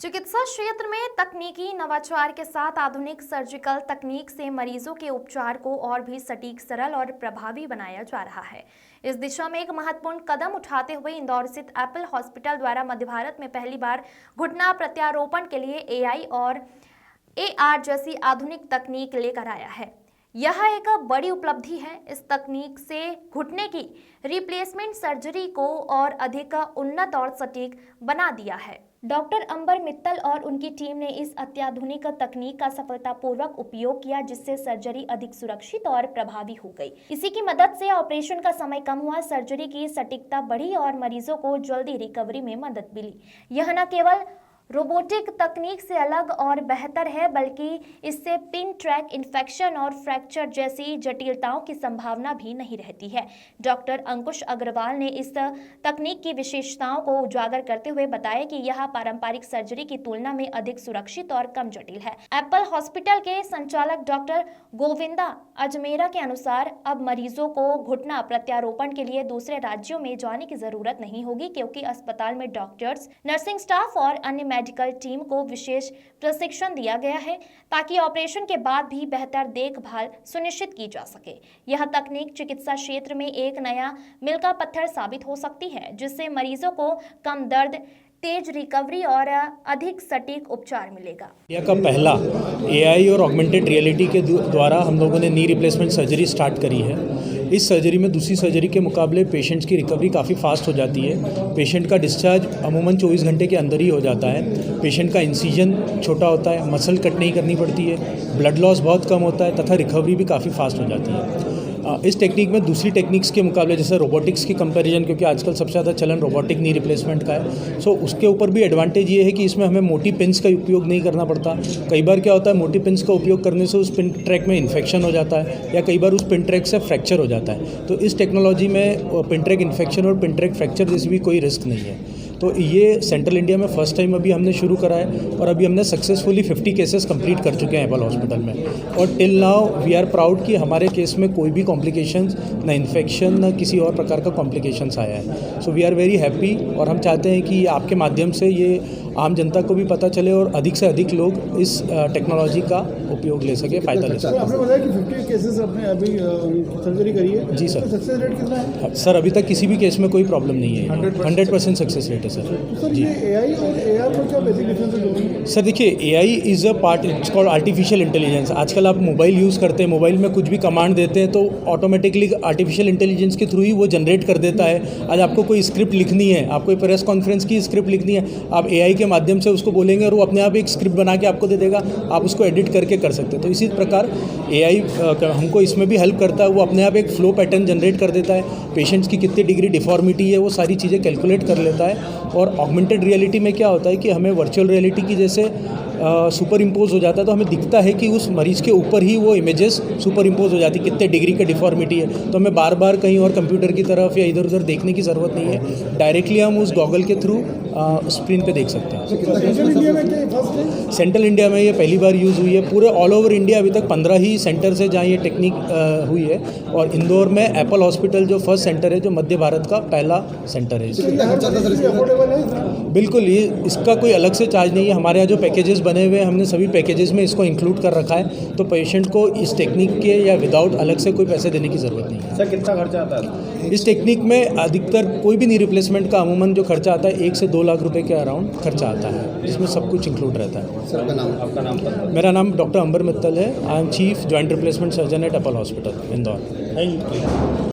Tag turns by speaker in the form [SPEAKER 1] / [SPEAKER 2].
[SPEAKER 1] चिकित्सा क्षेत्र में तकनीकी नवाचार के साथ आधुनिक सर्जिकल तकनीक से मरीजों के उपचार को और भी सटीक, सरल और प्रभावी बनाया जा रहा है। इस दिशा में एक महत्वपूर्ण कदम उठाते हुए इंदौर स्थित एप्पल हॉस्पिटल द्वारा मध्य भारत में पहली बार घुटना प्रत्यारोपण के लिए एआई और एआर जैसी आधुनिक तकनीक लेकर आया है। यह एक बड़ी उपलब्धि है। इस तकनीक से घुटने की रिप्लेसमेंट सर्जरी को और अधिक उन्नत और सटीक बना दिया है। डॉक्टर अंबर मित्तल और उनकी टीम ने इस अत्याधुनिक तकनीक का सफलतापूर्वक उपयोग किया, जिससे सर्जरी अधिक सुरक्षित और प्रभावी हो गई। इसी की मदद से ऑपरेशन का समय कम हुआ, सर्जरी की सटीकता बढ़ी और मरीजों को जल्दी रिकवरी में मदद मिली। यह न केवल रोबोटिक तकनीक से अलग और बेहतर है, बल्कि इससे पिन ट्रैक इन्फेक्शन और फ्रैक्चर जैसी जटिलताओं की संभावना भी नहीं रहती है। डॉक्टर अंकुश अग्रवाल ने इस तकनीक की विशेषताओं को उजागर करते हुए बताया कि यह पारंपरिक सर्जरी की तुलना में अधिक सुरक्षित और कम जटिल है। एप्पल हॉस्पिटल के संचालक डॉक्टर गोविंदा अजमेरा के अनुसार अब मरीजों को घुटना प्रत्यारोपण के लिए दूसरे राज्यों में जाने की जरूरत नहीं होगी, क्योंकि अस्पताल में डॉक्टर्स, नर्सिंग स्टाफ और अन्य मेडिकल टीम को विशेष प्रशिक्षण दिया गया है, ताकि ऑपरेशन के बाद भी बेहतर देखभाल सुनिश्चित की जा सके। यह तकनीक चिकित्सा क्षेत्र में एक नया मील का पत्थर साबित हो सकती है, जिससे मरीजों को कम दर्द, तेज रिकवरी और अधिक सटीक उपचार मिलेगा।
[SPEAKER 2] इंडिया का पहला एआई और ऑगमेंटेड रियलिटी के द्वारा हम लोगों ने नी रिप्लेसमेंट सर्जरी स्टार्ट करी है। इस सर्जरी में दूसरी सर्जरी के मुकाबले पेशेंट्स की रिकवरी काफ़ी फास्ट हो जाती है। पेशेंट का डिस्चार्ज अमूमन 24 घंटे के अंदर ही हो जाता है। पेशेंट का इंसिजन छोटा होता है, मसल कट नहीं करनी पड़ती है, ब्लड लॉस बहुत कम होता है तथा रिकवरी भी काफ़ी फास्ट हो जाती है। इस टेक्निक में दूसरी टेक्निक्स के मुकाबले, जैसे रोबोटिक्स की कंपैरिजन, क्योंकि आजकल सबसे ज़्यादा चलन रोबोटिक नी रिप्लेसमेंट का है, सो उसके ऊपर भी एडवांटेज ये है कि इसमें हमें मोटी पिन्स का उपयोग नहीं करना पड़ता। कई बार क्या होता है, मोटी पिन्स का उपयोग करने से उस पिन ट्रैक में इन्फेक्शन हो जाता है या कई बार उस पिन ट्रैक से फ्रैक्चर हो जाता है। तो इस टेक्नोलॉजी में पिन ट्रैक इन्फेक्शन और पिन ट्रैक फ्रैक्चर जैसी भी कोई रिस्क नहीं है। तो ये सेंट्रल इंडिया में फर्स्ट टाइम अभी हमने शुरू करा है और अभी हमने सक्सेसफुली 50 केसेस कंप्लीट कर चुके हैं एप्पल हॉस्पिटल में। और till now we are proud कि हमारे केस में कोई भी कॉम्प्लिकेशंस, ना इन्फेक्शन, ना किसी और प्रकार का कॉम्प्लिकेशंस आया है। So we are very happy और हम चाहते हैं कि आपके माध्यम से ये आम जनता को भी पता चले और अधिक से अधिक लोग इस टेक्नोलॉजी का उपयोग ले सके, फ़ायदा ले सके।
[SPEAKER 3] आपने बताया कि 50 केसेस आपने अभी सर्जरी करी है।
[SPEAKER 2] जी सर।
[SPEAKER 3] सक्सेस रेट कितना है?
[SPEAKER 2] सर अभी तक किसी भी केस में कोई प्रॉब्लम नहीं है। 100% सक्सेस रेट है सर।
[SPEAKER 3] तो सर ये एआई और एआर में क्या बेसिक डिफरेंस है?
[SPEAKER 2] सर देखिए, AI is a part, it's called artificial intelligence. आजकल आप मोबाइल यूज़ करते हैं, मोबाइल में कुछ भी कमांड देते हैं तो ऑटोमेटिकली आर्टिफिशियल इंटेलिजेंस के थ्रू ही वो जनरेट कर देता है। आज आपको कोई स्क्रिप्ट लिखनी है, आपको प्रेस कॉन्फ्रेंस की स्क्रिप्ट लिखनी है, आप एआई के माध्यम से उसको बोलेंगे और वो अपने आप एक स्क्रिप्ट बना के आपको दे देगा, आप उसको एडिट करके कर सकते हैं। तो इसी प्रकार एआई हमको इसमें भी हेल्प करता है। वो अपने आप एक फ्लो पैटर्न जनरेट कर देता है, पेशेंट्स की कितनी डिग्री डिफॉर्मिटी है वो सारी चीज़ें कैलकुलेट कर लेता है। और ऑगमेंटेड रियलिटी में क्या होता है कि हमें वर्चुअल रियलिटी की जैसे सुपर इम्पोज हो जाता है, तो हमें दिखता है कि उस मरीज़ के ऊपर ही वो इमेजेस सुपर इम्पोज हो जाती है, कितने डिग्री का डिफॉर्मिटी है। तो हमें बार बार कहीं और कंप्यूटर की तरफ या इधर उधर देखने की ज़रूरत नहीं है, डायरेक्टली हम उस गॉगल के थ्रू स्क्रीन पे देख सकते हैं।
[SPEAKER 3] सेंट्रल इंडिया में क्या फर्स्ट है?
[SPEAKER 2] सेंट्रल इंडिया में ये पहली बार यूज़ हुई है। पूरे ऑल ओवर इंडिया अभी तक 15 ही सेंटर्स है जहाँ ये टेक्निक हुई है। और इंदौर में एप्पल हॉस्पिटल जो फर्स्ट सेंटर है, जो मध्य भारत का पहला सेंटर है।
[SPEAKER 3] अफोर्डेबल है?
[SPEAKER 2] बिल्कुल, ये इसका कोई अलग से चार्ज नहीं है। हमारे यहाँ जो पैकेजेस बने हुए हैं, हमने सभी पैकेजेस में इसको इंक्लूड कर रखा है, तो पेशेंट को इस टेक्निक के या विदाउट अलग से कोई पैसे देने की ज़रूरत नहीं है।
[SPEAKER 3] सर कितना खर्चा आता है
[SPEAKER 2] इस टेक्निक में? अधिकतर कोई भी नी रिप्लेसमेंट का अमूमन जो खर्चा आता है 1 से 2 लाख रुपए के अराउंड खर्चा आता है, जिसमें सब कुछ इंक्लूड रहता है।
[SPEAKER 3] सर आपका नाम?
[SPEAKER 2] मेरा नाम डॉक्टर अंबर मित्तल है। I am chief joint replacement surgeon eight Apple hospital Indore.